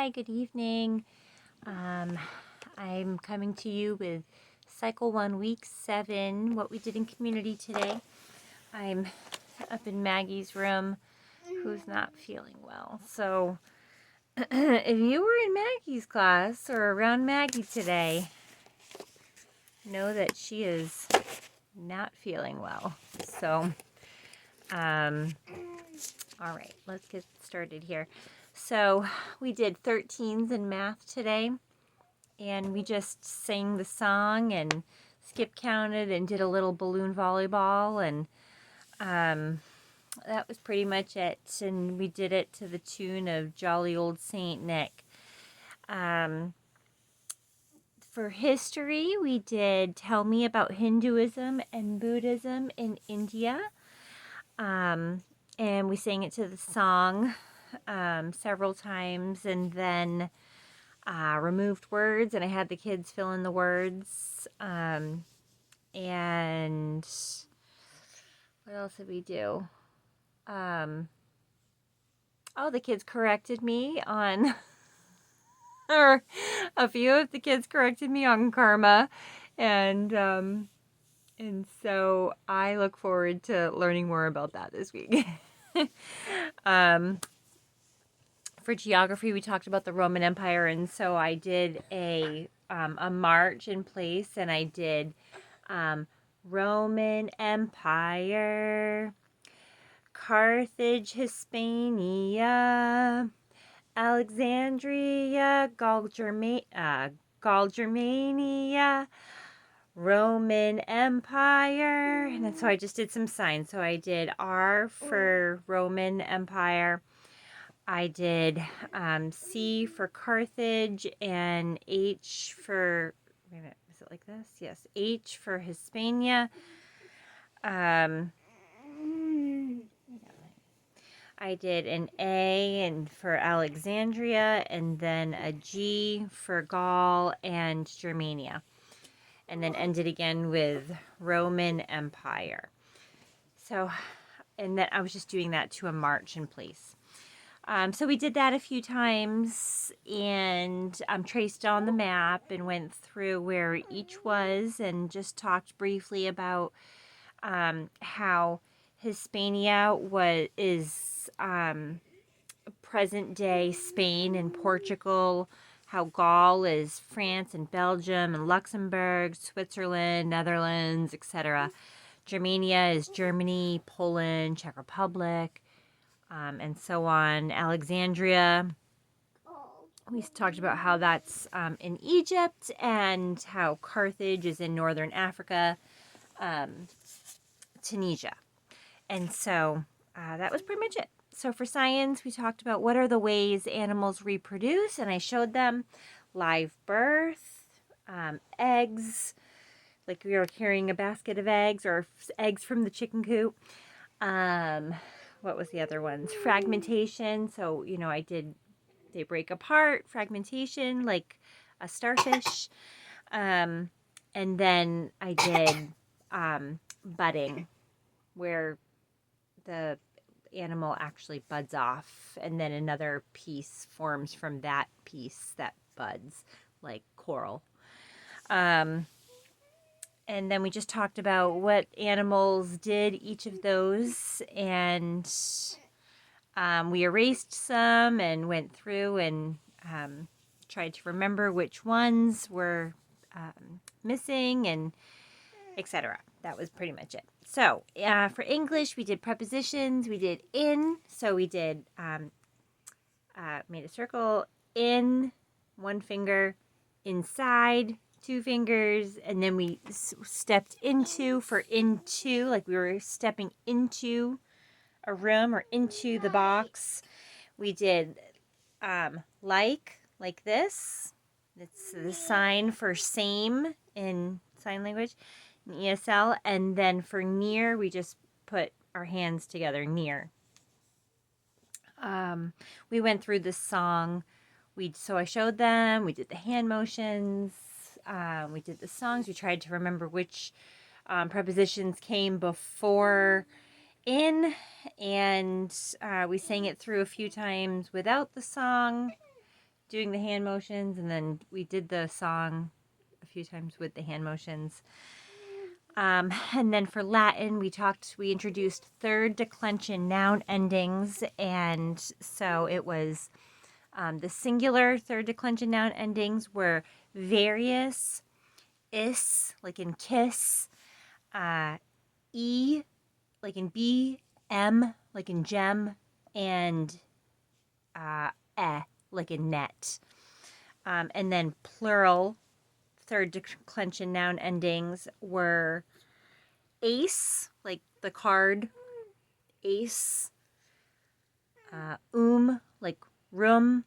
Hi, good evening. I'm coming to you with Cycle 1, Week 7, what we did in community today. I'm up in Maggie's room, who's not feeling well. So, if you were in Maggie's class or around Maggie today, know that she is not feeling well. So, all right, let's get started here. So, we did 13s in math today. And we just sang the song and skip counted and did a little balloon volleyball, and that was pretty much it. And we did it to the tune of Jolly Old Saint Nick. For history, we did Tell Me About Hinduism and Buddhism in India, and we sang it to the song several times, and then removed words, and I had the kids fill in the words. And what else did we do? The kids corrected me on, or a few of the kids corrected me on karma, and so I look forward to learning more about that this week. For geography, we talked about the Roman Empire, and so I did a march in place, and I did Roman Empire, Carthage, Hispania, Alexandria, Gaul, Germania, Roman Empire. And so I just did some signs. So I did R for Roman Empire. I did C for Carthage, and H for, wait a minute, is it like this? Yes, H for Hispania. I did an A and for Alexandria, and then a G for Gaul and Germania, and then ended again with Roman Empire. So, and then I was just doing that to a march in place. So we did that a few times, and traced on the map and went through where each was, and just talked briefly about how Hispania is present day Spain and Portugal, how Gaul is France and Belgium and Luxembourg, Switzerland, Netherlands, etc. Germania is Germany, Poland, Czech Republic, and so on. Alexandria, we talked about how that's in Egypt, and how Carthage is in northern Africa, Tunisia. And so that was pretty much it. So for science, we talked about what are the ways animals reproduce, and I showed them live birth, eggs, like we were carrying a basket of eggs, or eggs from the chicken coop. What was the other ones? Fragmentation. So, they break apart, fragmentation, like a starfish. And then I did budding, where the animal actually buds off, and then another piece forms from that piece that buds, like coral. And then we just talked about what animals did each of those, and we erased some and went through and tried to remember which ones were missing, and etc. That was pretty much it. So for English, we did prepositions. We did in. So we did made a circle, in, one finger, inside, two fingers, and then we stepped into for into, like we were stepping into a room or into the box. We did like this. It's the sign for same in sign language, in ESL. And then for near, we just put our hands together, near. We went through this song. So I showed them. We did the hand motions. We did the songs. We tried to remember which prepositions came before in, and we sang it through a few times without the song. doing the hand motions, and then we did the song a few times with the hand motions. And then for Latin, we introduced third declension noun endings. And so it was the singular third declension noun endings were various, is, like in kiss, e, like in bee, m, like in gem, and like in net. And then plural third declension noun endings were ace, like the card, ace, like room,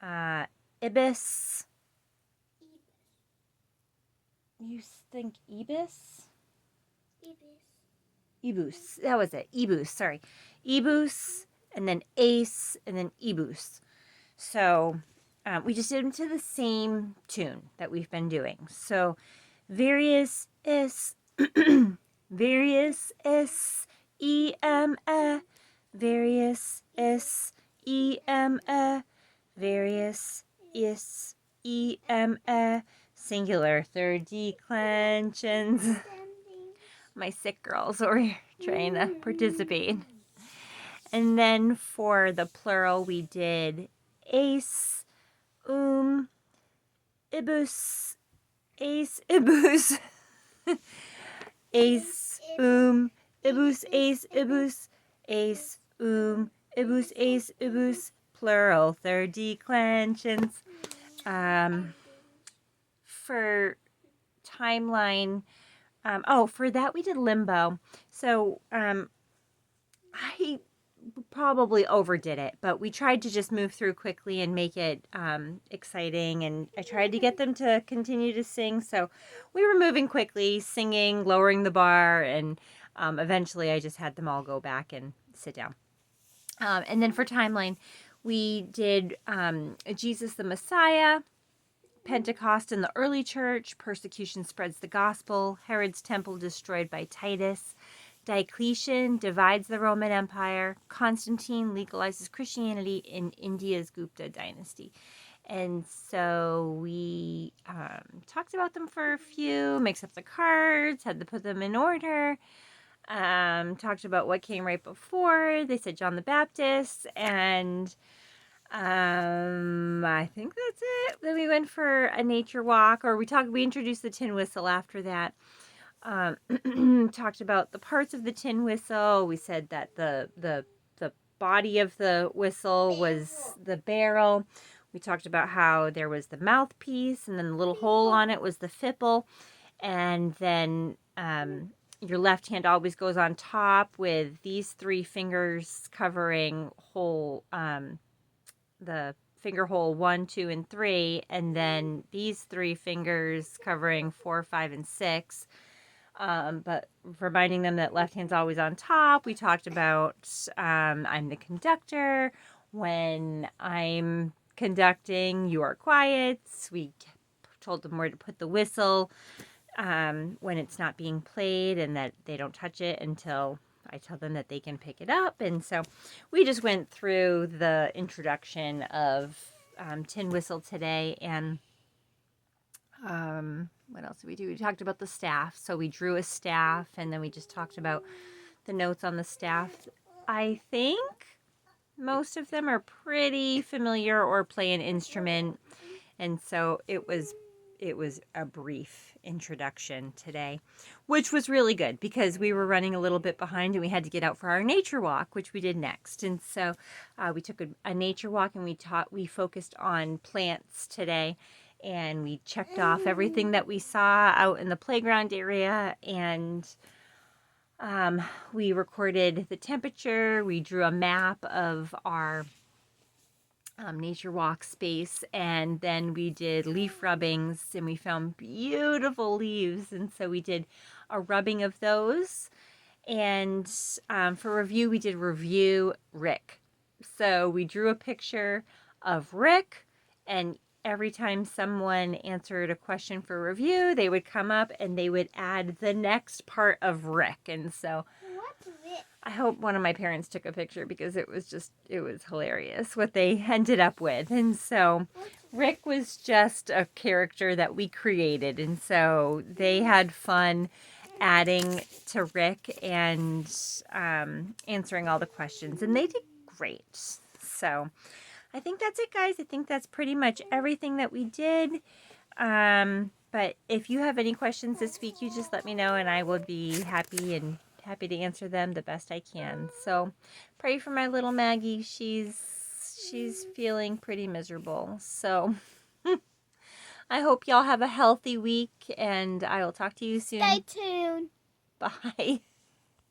ibis. You think ibis? Ibus. That was it. Ibus, sorry. Ibus, and then ace, and then ibus. So we just did them to the same tune that we've been doing. So various is, various is, E-M-E, various is, E-M-E, various is, E-M-E, singular third declensions. My sick girls were trying to participate. And then for the plural, we did ace, ibus, ace, ibus, ace, ibus, ace, ibus, ace, ibus, ace, ibus, plural, third declensions. For timeline, for that we did limbo. So I probably overdid it, but we tried to just move through quickly and make it exciting, and I tried to get them to continue to sing, so we were moving quickly, singing, lowering the bar, and eventually I just had them all go back and sit down. And then for timeline, we did Jesus the Messiah, Pentecost in the early church, persecution spreads the gospel, Herod's temple destroyed by Titus, Diocletian divides the Roman Empire, Constantine legalizes Christianity in India's Gupta dynasty. And so we talked about them for a few, mixed up the cards, had to put them in order, talked about what came right before. They said John the Baptist, and I think that's it. Then we went for a nature walk, or we introduced the tin whistle after that. Talked about the parts of the tin whistle. We said that the body of the whistle was the barrel. We talked about how there was the mouthpiece, and then the little hole on it was the fipple. And then your left hand always goes on top with these three fingers covering the finger hole 1, 2, and 3, and then these three fingers covering 4, 5, and 6. But reminding them that left hand's always on top. We talked about I'm the conductor. When I'm conducting, you are quiet. We told them where to put the whistle when it's not being played, and that they don't touch it until I tell them that they can pick it up. And so we just went through the introduction of tin whistle today. And what else did we do? We talked about the staff. So we drew a staff, and then we just talked about the notes on the staff. I think most of them are pretty familiar or play an instrument. And so it was a brief introduction today, which was really good because we were running a little bit behind and we had to get out for our nature walk, which we did next. And so we took a nature walk, and we focused on plants today, and we checked off everything that we saw out in the playground area, and we recorded the temperature. We drew a map of our nature walk space, and then we did leaf rubbings, and we found beautiful leaves, and so we did a rubbing of those. And for review, we did review Rick. So we drew a picture of Rick, and every time someone answered a question for review, they would come up and they would add the next part of Rick. And so what's Rick? I hope one of my parents took a picture because it was hilarious what they ended up with. And so Rick was just a character that we created. And so they had fun adding to Rick and answering all the questions. And they did great. So I think that's it, guys. I think that's pretty much everything that we did. But if you have any questions this week, you just let me know and I will be happy to answer them the best I can. So pray for my little Maggie. She's feeling pretty miserable. So I hope y'all have a healthy week and I will talk to you soon. Stay tuned. Bye.